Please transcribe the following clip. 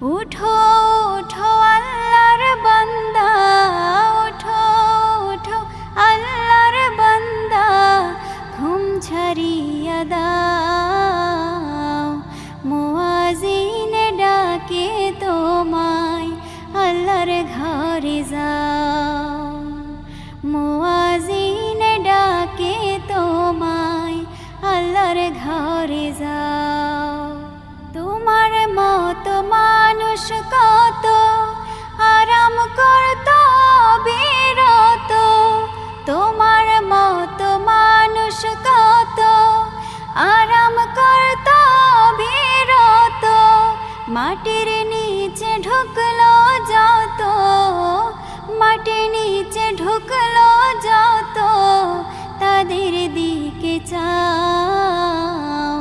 উঠো উঠো আল্লাহর বান্দা, উঠো উঠো আল্লাহর বান্দা, ঘুম ছাড়িয়া দাও। মুয়াজ্জিন ডাকে তোমায়, আল্লাহর ঘরে যাও। মুয়াজ্জিন ডাকে তোমায়, আল্লাহর ঘরে যাও। তোমার মতো মানুষ কত আরাম করত বিরত, তোমার মতো মানুষ কত আরাম করত বিরত। মাটির নিচে ঢুকলো যত, মাটির নিচে ঢুকলো যত, তাদের দিকে চাও।